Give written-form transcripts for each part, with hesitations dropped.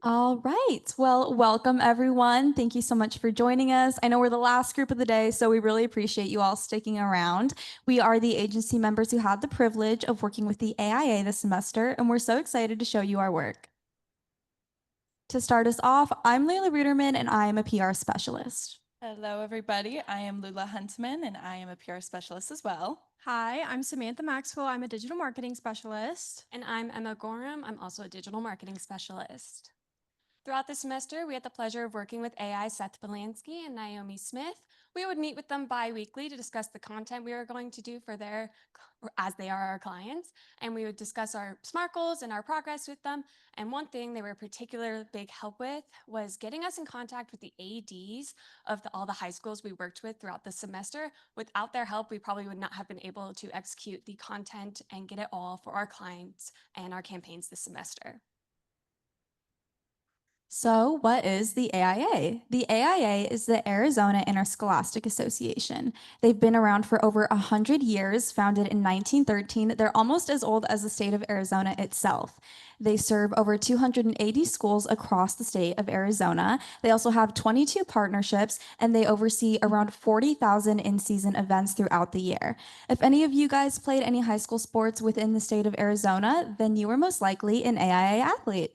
All right. Well, welcome everyone. Thank you so much for joining us. I know we're the last group of the day, so we really appreciate you all sticking around. We are the agency members who had the privilege of working with the AIA this semester, and we're so excited to show you our work. To start us off, I'm Layla Ruderman, and I am a PR specialist. Hello, everybody. I am Lula Huntsman, and I am a PR specialist as well. Hi, I'm Samantha Maxwell. I'm a digital marketing specialist. And I'm Emma Gorham. I'm also a digital marketing specialist. Throughout the semester, we had the pleasure of working with AI Seth Belansky and Naomi Smith. We would meet with them bi-weekly to discuss the content we were going to do for as they are our clients. And we would discuss our SMART goals and our progress with them. And one thing they were a particular big help with was getting us in contact with the ADs of all the high schools we worked with throughout the semester. Without their help, we probably would not have been able to execute the content and get it all for our clients and our campaigns this semester. So, what is the AIA? The AIA is the Arizona Interscholastic Association. They've been around for over 100 years, founded in 1913. They're almost as old as the state of Arizona itself. They serve over 280 schools across the state of Arizona. They also have 22 partnerships, and they oversee around 40,000 in-season events throughout the year. If any of you guys played any high school sports within the state of Arizona, then you were most likely an AIA athlete.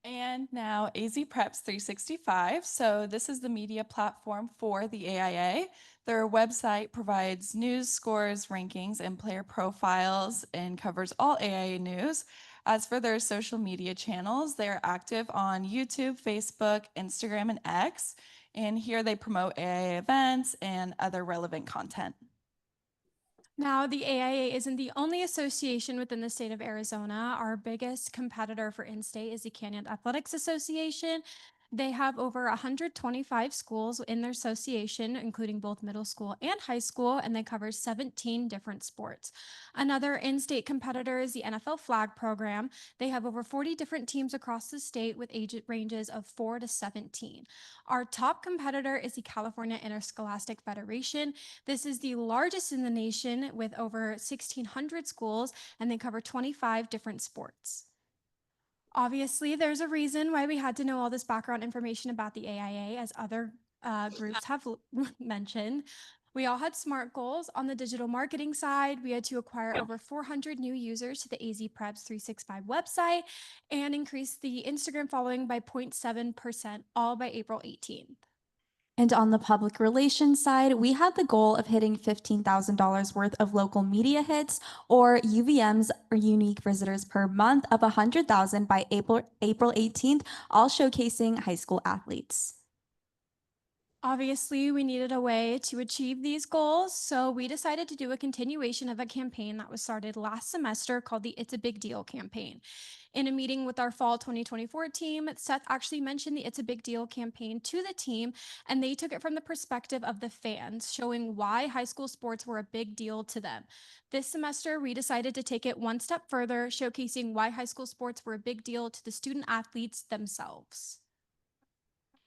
And now AZ Preps 365. So this is the media platform for the AIA. Their website provides news, scores, rankings, and player profiles and covers all AIA news. As for their social media channels, they are active on YouTube, Facebook, Instagram, and X. And here they promote AIA events and other relevant content. Now, the AIA isn't the only association within the state of Arizona. Our biggest competitor for in-state is the Canyon Athletics Association. They have over 125 schools in their association, including both middle school and high school, and they cover 17 different sports. Another in-state competitor is the NFL Flag Program. They have over 40 different teams across the state with age ranges of 4 to 17. Our top competitor is the California Interscholastic Federation. This is the largest in the nation with over 1,600 schools, and they cover 25 different sports. Obviously, there's a reason why we had to know all this background information about the AIA, as other groups have mentioned. We all had SMART goals. On the digital marketing side, we had to acquire over 400 new users to the AZ Preps 365 website and increase the Instagram following by 0.7%, all by April 18th. And on the public relations side, we had the goal of hitting $15,000 worth of local media hits, or UVMs, or unique visitors per month, of 100,000 by April 18th, all showcasing high school athletes. Obviously, we needed a way to achieve these goals, so we decided to do a continuation of a campaign that was started last semester called the It's a Big Deal campaign. In a meeting with our fall 2024 team, Seth actually mentioned the It's a Big Deal campaign to the team, and they took it from the perspective of the fans, showing why high school sports were a big deal to them. This semester, we decided to take it one step further, showcasing why high school sports were a big deal to the student athletes themselves.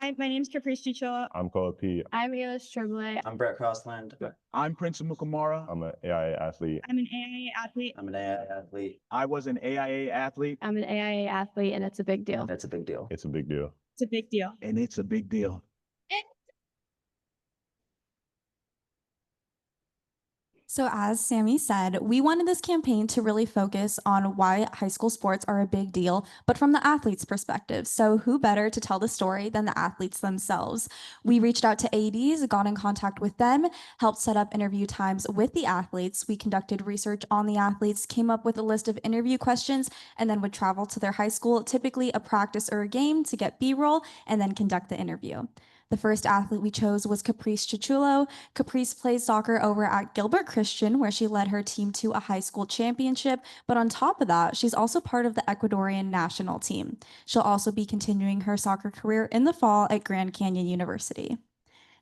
Hi, my name is Caprice Chichola. I'm Cole P. I'm Ayla Tremblay. I'm Brett Crossland. I'm Prince Mukamara. I'm an AIA athlete. I'm an AIA athlete. I'm an AIA athlete. I was an AIA athlete. I'm an AIA athlete, and it's a big deal. That's a big deal. It's a big deal. It's a big deal. And it's a big deal. So as Sammy said, we wanted this campaign to really focus on why high school sports are a big deal, but from the athletes' perspective. So who better to tell the story than the athletes themselves? We reached out to ADs, got in contact with them, helped set up interview times with the athletes. We conducted research on the athletes, came up with a list of interview questions, and then would travel to their high school, typically a practice or a game, to get B-roll and then conduct the interview. The first athlete we chose was Caprice Chichulo. Caprice plays soccer over at Gilbert Christian, where she led her team to a high school championship. But on top of that, she's also part of the Ecuadorian national team. She'll also be continuing her soccer career in the fall at Grand Canyon University.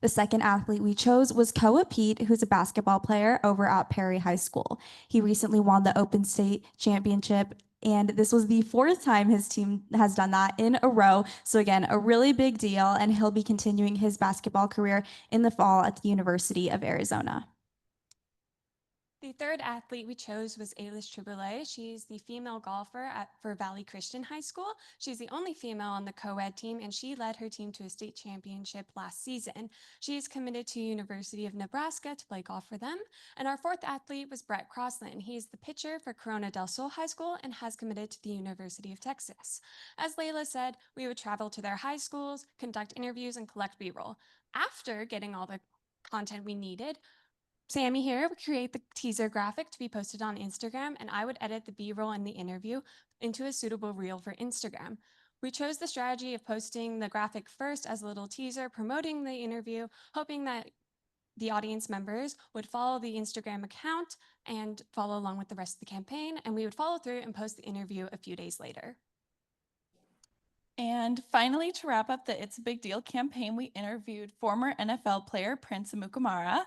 The second athlete we chose was Koa Pete, who's a basketball player over at Perry High School. He recently won the Open State Championship, and this was the fourth time his team has done that in a row. So again, a really big deal, and he'll be continuing his basketball career in the fall at the University of Arizona. The third athlete we chose was Aylish Triboulet. She's the female golfer for Valley Christian High School. She's the only female on the co-ed team, and she led her team to a state championship last season. She is committed to University of Nebraska to play golf for them. And our fourth athlete was Brett Crossland. He's the pitcher for Corona del Sol High School and has committed to the University of Texas. As Layla said, we would travel to their high schools, conduct interviews, and collect B-roll. After getting all the content we needed, Sammy here would create the teaser graphic to be posted on Instagram, and I would edit the B-roll and the interview into a suitable reel for Instagram. We chose the strategy of posting the graphic first as a little teaser, promoting the interview, hoping that the audience members would follow the Instagram account and follow along with the rest of the campaign, and we would follow through and post the interview a few days later. And finally, to wrap up the It's a Big Deal campaign, we interviewed former NFL player Prince Amukamara.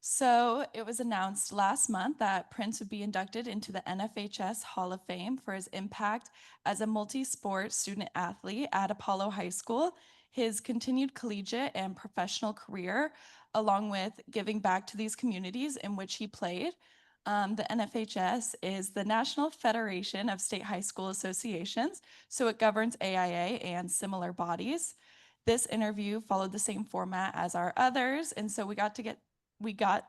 So it was announced last month that Prince would be inducted into the NFHS Hall of Fame for his impact as a multi-sport student athlete at Apollo High School, his continued collegiate and professional career, along with giving back to these communities in which he played. The NFHS is the National Federation of State High School Associations, so it governs AIA and similar bodies. This interview followed the same format as our others, and so we got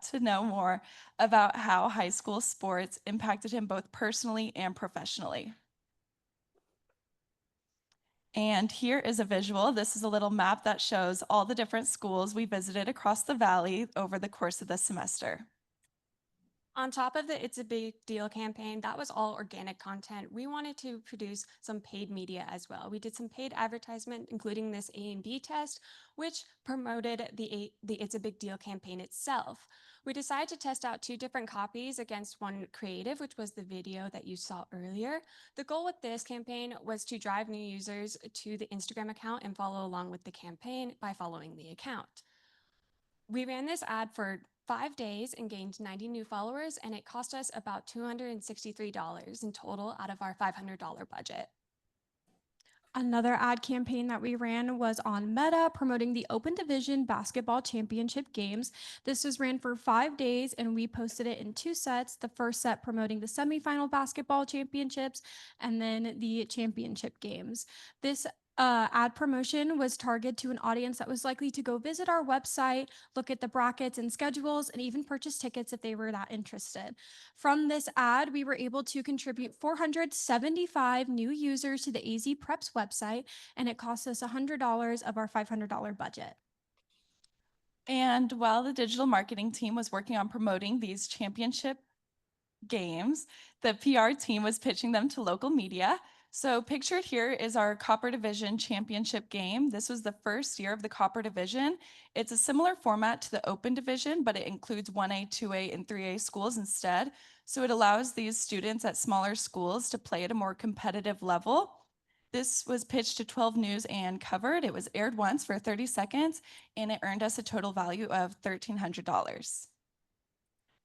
to know more about how high school sports impacted him both personally and professionally. And here is a visual. This is a little map that shows all the different schools we visited across the valley over the course of the semester. On top of the It's a Big Deal campaign, that was all organic content. We wanted to produce some paid media as well. We did some paid advertisement, including this A&B test, which promoted the It's a Big Deal campaign itself. We decided to test out 2 different copies against one creative, which was the video that you saw earlier. The goal with this campaign was to drive new users to the Instagram account and follow along with the campaign by following the account. We ran this ad for 5 days and gained 90 new followers, and it cost us about $263 in total out of our $500 budget. Another ad campaign that we ran was on Meta promoting the Open Division Basketball Championship games. This was ran for 5 days and we posted it in 2 sets. The first set promoting the semifinal basketball championships and then the championship games. This ad promotion was targeted to an audience that was likely to go visit our website, look at the brackets and schedules, and even purchase tickets if they were that interested. From this ad, we were able to contribute 475 new users to the AZ Preps website, and it cost us $100 of our $500 budget. And while the digital marketing team was working on promoting these championship games, the PR team was pitching them to local media. So pictured here is our Copper Division Championship game. This was the first year of the Copper Division. It's a similar format to the Open Division, but it includes 1A, 2A, and 3A schools instead. So it allows these students at smaller schools to play at a more competitive level. This was pitched to 12 News and covered. It was aired once for 30 seconds, and it earned us a total value of $1,300.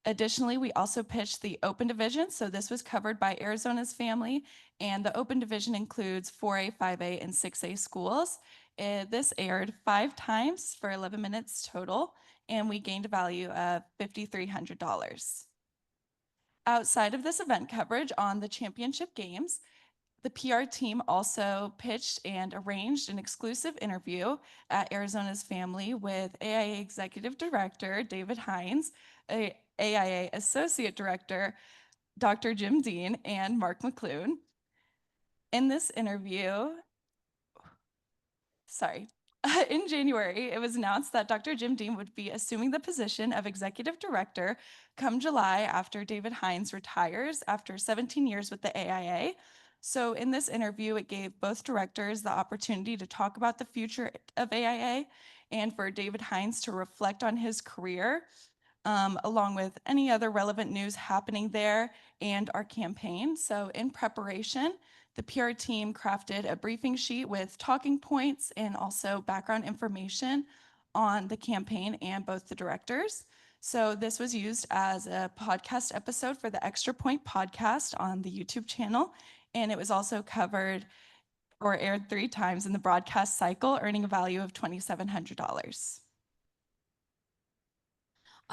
Additionally, we also pitched the Open Division, so this was covered by Arizona's Family, and the Open Division includes 4A, 5A, and 6A schools. This aired 5 times for 11 minutes total, and we gained a value of $5,300. Outside of this event coverage on the championship games, the PR team also pitched and arranged an exclusive interview at Arizona's Family with AIA Executive Director David Hines, AIA Associate Director Dr. Jim Dean, and Mark McClune. In this interview, in January, it was announced that Dr. Jim Dean would be assuming the position of Executive Director come July after David Hines retires after 17 years with the AIA. So in this interview, it gave both directors the opportunity to talk about the future of AIA and for David Hines to reflect on his career, along with any other relevant news happening there and our campaign. So in preparation, the PR team crafted a briefing sheet with talking points and also background information on the campaign and both the directors. So this was used as a podcast episode for the Extra Point podcast on the YouTube channel. And it was also covered or aired 3 times in the broadcast cycle, earning a value of $2,700.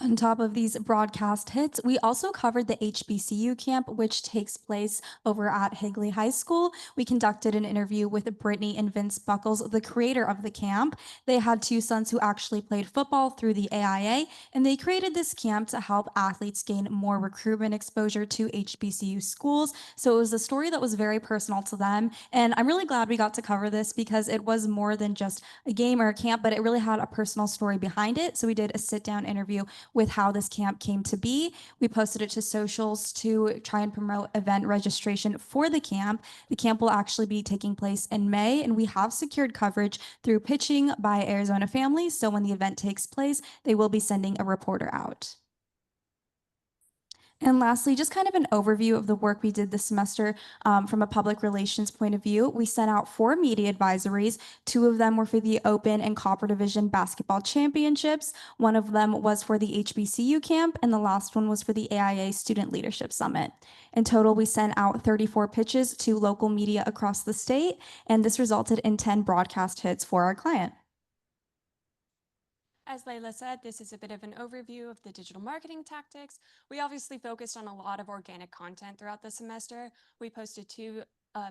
On top of these broadcast hits, we also covered the HBCU camp, which takes place over at Higley High School. We conducted an interview with Brittany and Vince Buckles, the creator of the camp. They had two sons who actually played football through the AIA, and they created this camp to help athletes gain more recruitment exposure to HBCU schools. So it was a story that was very personal to them. And I'm really glad we got to cover this because it was more than just a game or a camp, but it really had a personal story behind it. So we did a sit down interview with how this camp came to be. We posted it to socials to try and promote event registration for the camp. The camp will actually be taking place in May, and we have secured coverage through pitching by Arizona families. So when the event takes place, they will be sending a reporter out. And lastly, just kind of an overview of the work we did this semester from a public relations point of view. We sent out 4 media advisories. 2 of them were for the Open and Copper Division basketball championships. One of them was for the HBCU camp, and the last one was for the AIA Student Leadership Summit. In total, we sent out 34 pitches to local media across the state, and this resulted in 10 broadcast hits for our client. As Layla said, this is a bit of an overview of the digital marketing tactics. We obviously focused on a lot of organic content throughout the semester. We posted 2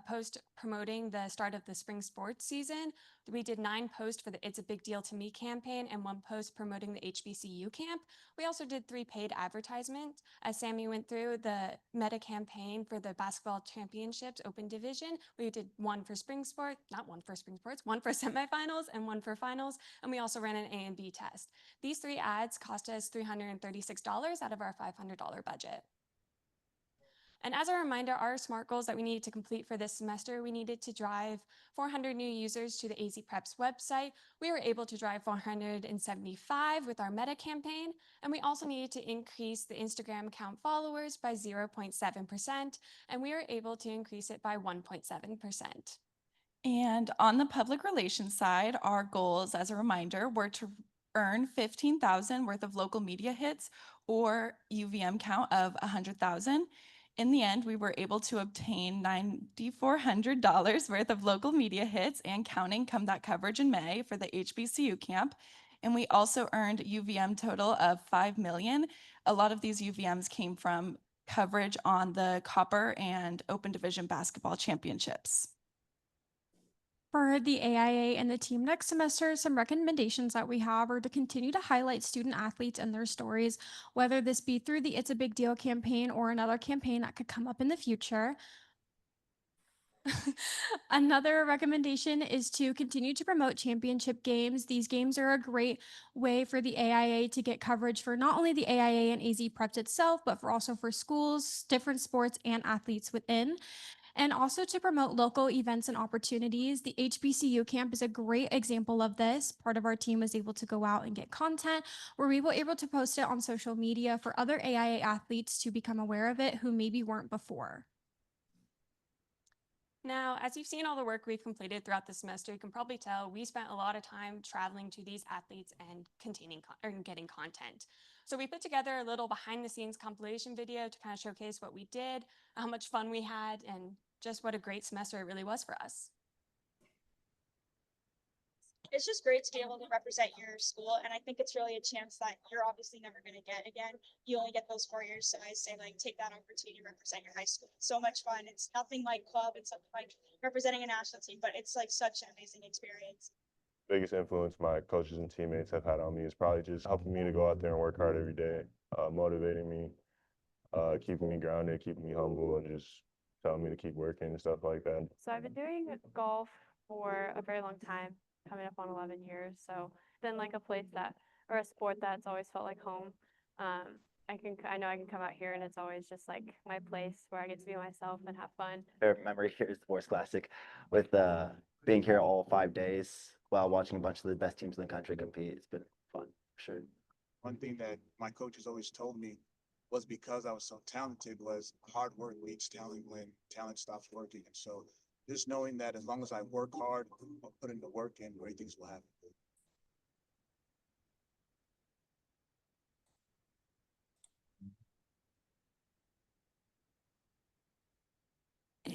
posts promoting the start of the spring sports season. We did 9 posts for the It's a Big Deal to Me campaign and 1 post promoting the HBCU camp. We also did 3 paid advertisements. As Sammy went through the meta campaign for the basketball championships open division, we did 1 for spring sport, not 1 for spring sports, 1 for semifinals and 1 for finals. And we also ran an A and B test. These 3 ads cost us $336 out of our $500 budget. And as a reminder, our SMART goals that we needed to complete for this semester, we needed to drive 400 new users to the AZ Preps website. We were able to drive 475 with our meta campaign, and we also needed to increase the Instagram account followers by 0.7%, and we were able to increase it by 1.7%. And on the public relations side, our goals, as a reminder, were to earn 15,000 worth of local media hits or UVM count of 100,000. In the end, we were able to obtain $9,400 worth of local media hits and counting come that coverage in May for the HBCU camp. And we also earned UVM total of 5 million. A lot of these UVMs came from coverage on the Copper and Open Division basketball championships. For the AIA and the team next semester, some recommendations that we have are to continue to highlight student athletes and their stories, whether this be through the It's a Big Deal campaign or another campaign that could come up in the future. Another recommendation is to continue to promote championship games. These games are a great way for the AIA to get coverage for not only the AIA and AZ Preps itself, but also for schools, different sports, and athletes within. And also to promote local events and opportunities. The HBCU camp is a great example of this. Part of our team was able to go out and get content where we were able to post it on social media for other AIA athletes to become aware of it who maybe weren't before. Now, as you've seen all the work we've completed throughout the semester, you can probably tell we spent a lot of time traveling to these athletes and getting content. So we put together a little behind the scenes compilation video to kind of showcase what we did, how much fun we had, and just what a great semester it really was for us. It's just great to be able to represent your school, and I think it's really a chance that you're obviously never going to get again. You only get those 4 years, so I say like take that opportunity to represent your high school. It's so much fun. It's nothing like club. It's something like representing a national team, but it's like such an amazing experience. Biggest influence my coaches and teammates have had on me is probably just helping me to go out there and work hard every day, motivating me, keeping me grounded, keeping me humble, and just telling me to keep working and stuff like that. So I've been doing golf for a very long time, coming up on 11 years. So it's been like a place that, or a sport that's always felt like home. I know I can come out here and it's always just like my place where I get to be myself and have fun. Favorite memory here is Sports Classic with being here all 5 days while watching a bunch of the best teams in the country compete. It's been fun, for sure. One thing that my coaches always told me was because I was so talented was hard work beats talent when talent stops working. And so just knowing that as long as I work hard, put in the work, and great things will happen.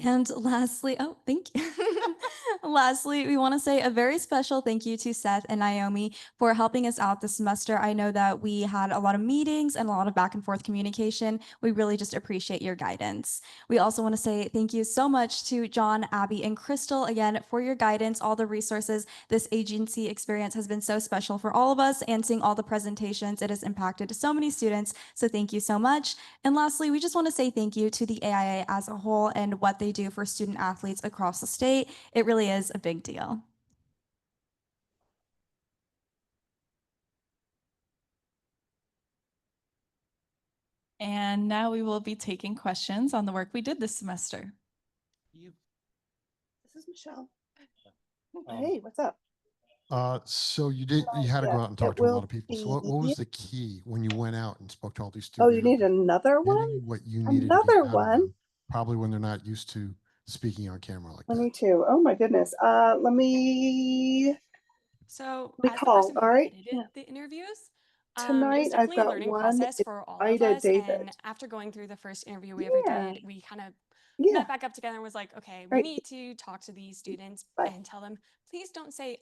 And lastly, oh, thank you. Lastly, we want to say a very special thank you to Seth and Naomi for helping us out this semester. I know that we had a lot of meetings and a lot of back and forth communication. We really just appreciate your guidance. We also want to say thank you so much to John, Abby, and Crystal again for your guidance, all the resources. This agency experience has been so special for all of us, and seeing all the presentations, it has impacted so many students. So thank you so much. And lastly, we just want to say thank you to the AIA as a whole and what they do for student athletes across the state. It really is a big deal. And now we will be taking questions on the work we did this semester. This is Michelle. Hey, what's up? So you had to go out and talk to a lot of people. So what was the key when you went out and spoke to all these Oh, students? you need another one? Getting what you needed to get Another out of one? them, probably when they're not used to speaking on camera like that. 22. Oh my goodness. Let me So We as the call, person who all right? edited Yeah. the interviews, it Tonight was I've definitely a got learning one. process It's for all of Ida us. David. And after going through the first interview we ever Yeah. did, we kind of Yeah. met back up together and was like, okay, we Right. need to talk to these students Bye. and tell them, please don't say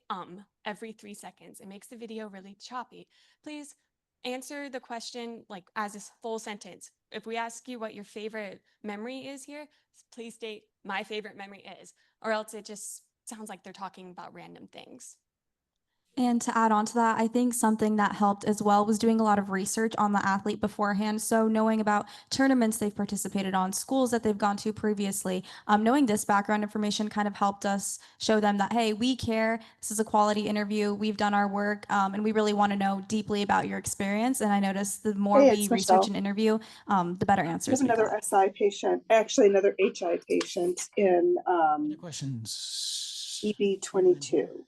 every 3 seconds. It makes the video really choppy. Please answer the question like as a full sentence. If we ask you what your favorite memory is here, please state my favorite memory is, or else it just sounds like they're talking about random things. And to add on to that, I think something that helped as well was doing a lot of research on the athlete beforehand. So knowing about tournaments they've participated on, schools that they've gone to previously, knowing this background information kind of helped us show them that, hey, we care. This is a quality interview. We've done our work, and we really want to know deeply about your experience. And I noticed the more Hey, we it's research Michelle. and interview, the better I have answers we another got. SI patient, actually another HI patient in Other questions? EB 22.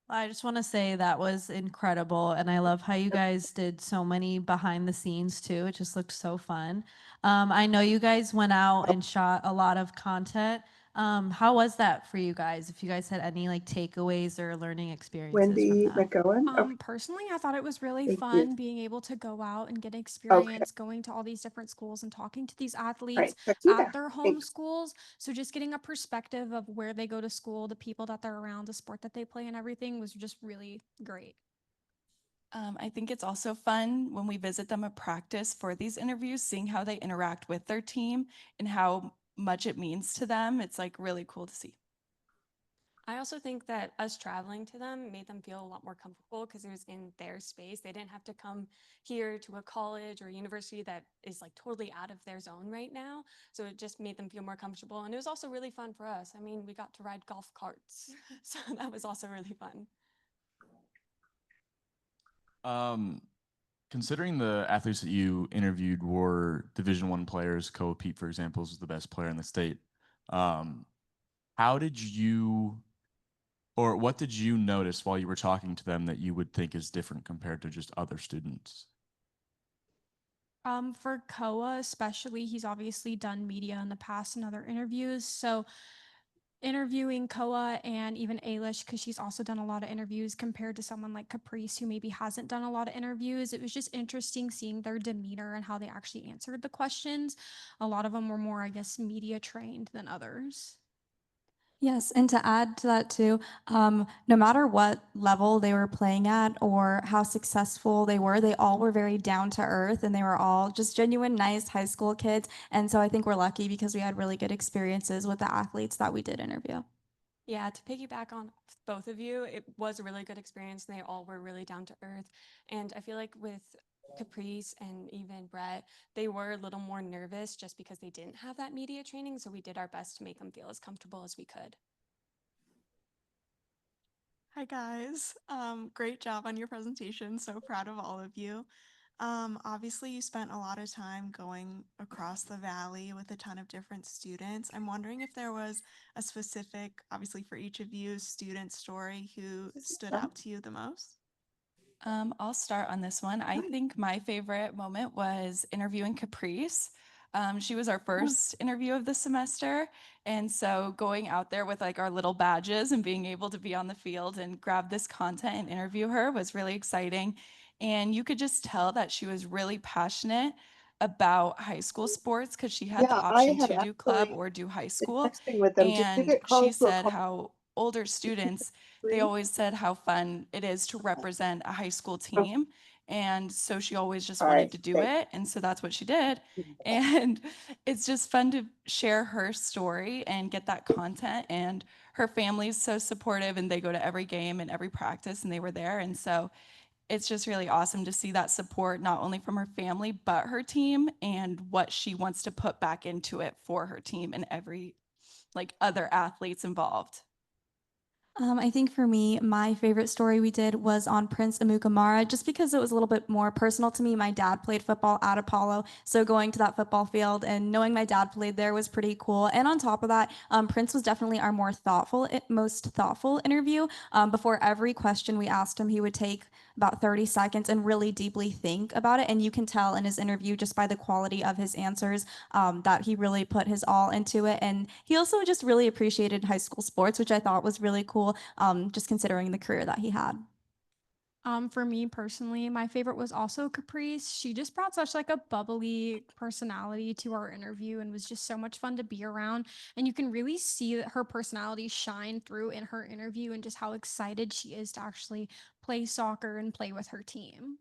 I just want to say that was incredible. And I love how you guys did so many behind the scenes too. It just looked so fun. I know you guys went out and shot a lot of content. How was that for you guys? If you guys had any like takeaways or learning experiences from Wendy that? McGowan. Okay. Personally, I thought it was really Thank fun you. being able to go out and get Okay. experience going to all these different schools and talking to these All right. athletes Back to you at there. their home Thanks. schools. So just getting a perspective of where they go to school, the people that they're around, the sport that they play, and everything was just really great. I think it's also fun when we visit them at practice for these interviews, seeing how they interact with their team and how much it means to them. It's like really cool to see. I also think that us traveling to them made them feel a lot more comfortable because it was in their space. They didn't have to come here to a college or university that is like totally out of their zone right now. So it just made them feel more comfortable. And it was also really fun for us. I mean, we got to ride golf carts. So that was also really fun. Considering the athletes that you interviewed were Division I players, Koa Pete, for example, is the best player in the state. How did you, or what did you notice while you were talking to them that you would think is different compared to just other students? For Koa especially, he's obviously done media in the past and other interviews. So interviewing Koa and even Ailish, because she's also done a lot of interviews compared to someone like Caprice, who maybe hasn't done a lot of interviews. It was just interesting seeing their demeanor and how they actually answered the questions. A lot of them were more, I guess, media trained than others. Yes, and to add to that too, no matter what level they were playing at or how successful they all were very down to earth, and they were all just genuine, nice high school kids. And so I think we're lucky because we had really good experiences with the athletes that we did interview. Yeah, to piggyback on both of you, it was a really good experience. They all were really down to earth. And I feel like with Caprice and even Brett, they were a little more nervous just because they didn't have that media training. So we did our best to make them feel as comfortable as we could. Hi guys, great job on your presentation. So proud of all of you. Obviously you spent a lot of time going across the valley with a ton of different students. I'm wondering if there was a specific, obviously for each of you, student story who stood out to you the most. I'll start on this one. I think my favorite moment was interviewing Caprice. She was our first interview of the semester. And so going out there with like our little badges and being able to be on the field and grab this content and interview her was really exciting. And you could just tell that she was really passionate about high school sports because she had the Yeah, I option had to do club actually or do high been school. texting with them. Did you And get she called to a said call? how older students, they always said how fun it is to represent a high school Oh, team. And so she always just all wanted right, to do thank it. And so that's what she did. And it's just fun to share her story and get that content. And her family's so supportive and they go to every game and every practice and they were there. And so it's just really awesome to see that support, not only from her family, but her team and what she wants to put back into it for her team and every like other athletes involved. I think for me, my favorite story we did was on Prince Amukamara, just because it was a little bit more personal to me. My dad played football at Apollo, so going to that football field and knowing my dad played there was pretty cool. And on top of that, Prince was definitely our most thoughtful interview. Before every question we asked him, he would take about 30 seconds and really deeply think about it. And you can tell in his interview just by the quality of his answers that he really put his all into it. And he also just really appreciated high school sports, which I thought was really cool, just considering the career that he had. For me personally, my favorite was also Caprice. She just brought such like a bubbly personality to our interview and was just so much fun to be around. And you can really see that her personality shine through in her interview and just how excited she is to actually play soccer and play with her team.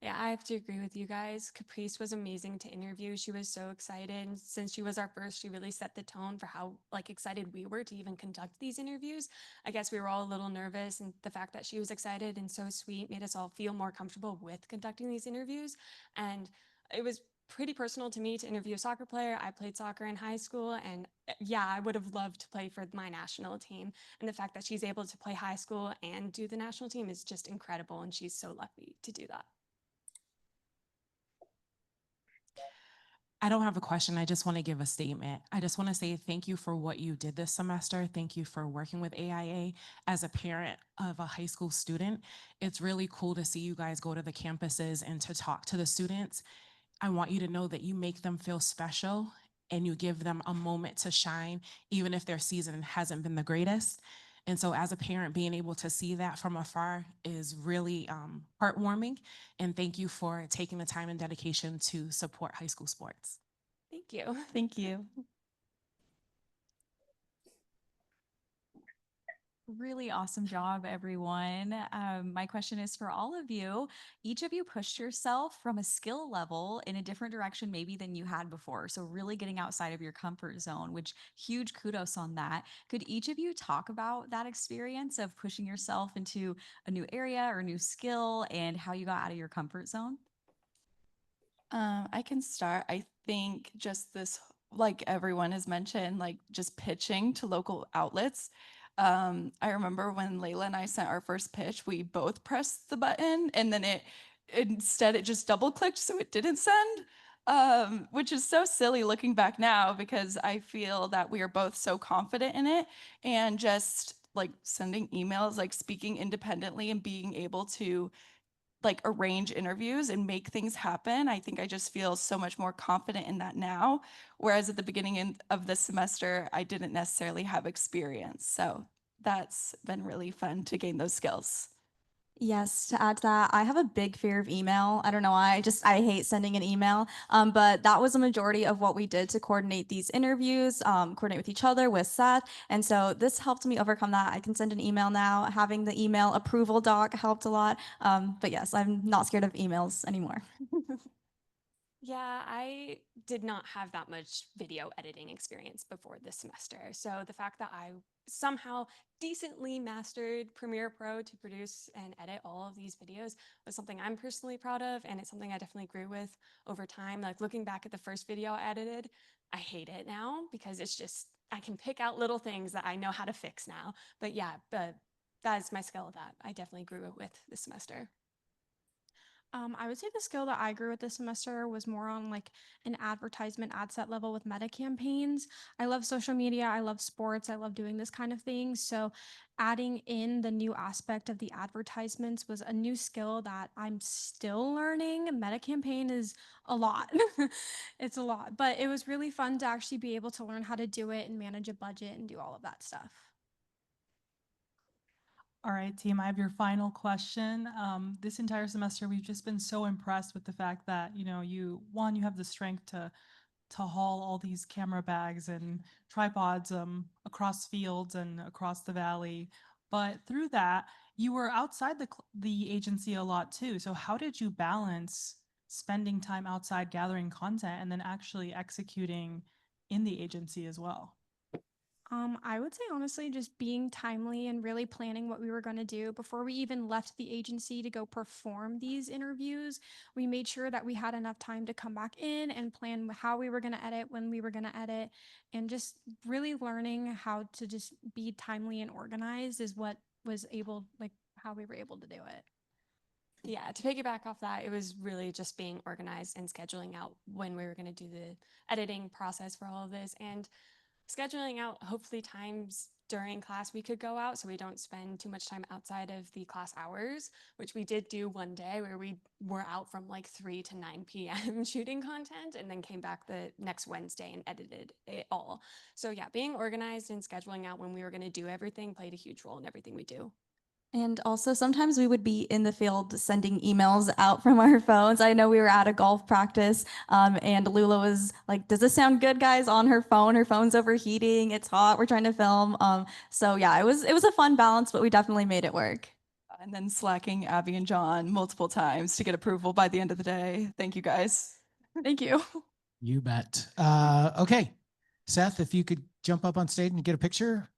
Yeah, I have to agree with you guys. Caprice was amazing to interview. She was so excited. And since she was our first, she really set the tone for how like excited we were to even conduct these interviews. I guess we were all a little nervous, and the fact that she was excited and so sweet made us all feel more comfortable with conducting these interviews. And it was pretty personal to me to interview a soccer player. I played soccer in high school, and yeah, I would have loved to play for my national team. And the fact that she's able to play high school and do the national team is just incredible, and she's so lucky to do that. I don't have a question. I just want to give a statement. I just want to say thank you for what you did this semester. Thank you for working with AIA. As a parent of a high school student, it's really cool to see you guys go to the campuses and to talk to the students. I want you to know that you make them feel special and you give them a moment to shine, even if their season hasn't been the greatest. And so as a parent, being able to see that from afar is really heartwarming. And thank you for taking the time and dedication to support high school sports. Thank you. Thank you. Really awesome job, everyone. My question is for all of you. Each of you pushed yourself from a skill level in a different direction, maybe than you had before. So, really getting outside of your comfort zone, which huge kudos on that. Could each of you talk about that experience of pushing yourself into a new area or a new skill and how you got out of your comfort zone? I can start. I think just this, like everyone has mentioned, like just pitching to local outlets. I remember when Layla and I sent our first pitch, we both pressed the button and then it just double clicked so it didn't send. Which is so silly looking back now because I feel that we are both so confident in it and just like sending emails, like speaking independently and being able to like arrange interviews and make things happen. I think I just feel so much more confident in that now. Whereas at the beginning of the semester, I didn't necessarily have experience. So that's been really fun to gain those skills. Yes, to add to that, I have a big fear of email. I don't know why. I hate sending an email. But that was a majority of what we did to coordinate these interviews, coordinate with each other, with Seth. And so this helped me overcome that. I can send an email now. Having the email approval doc helped a lot. But yes, I'm not scared of emails anymore. Yeah, I did not have that much video editing experience before this semester. So the fact that I somehow decently mastered Premiere Pro to produce and edit all of these videos was something I'm personally proud of, and it's something I definitely grew with over time. Like looking back at the first video I edited, I hate it now because it's just I can pick out little things that I know how to fix now. But yeah, but that is my skill that I definitely grew with this semester. I would say the skill that I grew with this semester was more on like an advertisement ad set level with meta campaigns. I love social media, I love sports, I love doing this kind of thing. So adding in the new aspect of the advertisements was a new skill that I'm still learning. Meta campaign is a lot. It's a lot, but it was really fun to actually be able to learn how to do it and manage a budget and do all of that stuff. All right, team, I have your final question. This entire semester, we've just been so impressed with the fact that, you have the strength to haul all these camera bags and tripods across fields and across the valley. But through that, you were outside the agency a lot too. So how did you balance spending time outside gathering content and then actually executing in the agency as well? I would say honestly, just being timely and really planning what we were going to do before we even left the agency to go perform these interviews. We made sure that we had enough time to come back in and plan how we were going to edit, when we were going to edit, and just really learning how to just be timely and organized is what was able, like how we were able to do it. Yeah, to piggyback off that, it was really just being organized and scheduling out when we were going to do the editing process for all of this, and scheduling out hopefully times during class we could go out so we don't spend too much time outside of the class hours, which we did do one day where we were out from like 3 to 9 p.m. shooting content and then came back the next Wednesday and edited it all. So yeah, being organized and scheduling out when we were going to do everything played a huge role in everything we do. And also sometimes we would be in the field sending emails out from our phones. I know we were at a golf practice and Lula was like, does this sound good, guys? On her phone. Her phone's overheating. It's hot. We're trying to film. So yeah, it was a fun balance, but we definitely made it work. And then slacking Abby and John multiple times to get approval by the end of the day. Thank you guys. Thank you. You bet. Okay, Seth, if you could jump up on stage and get a picture.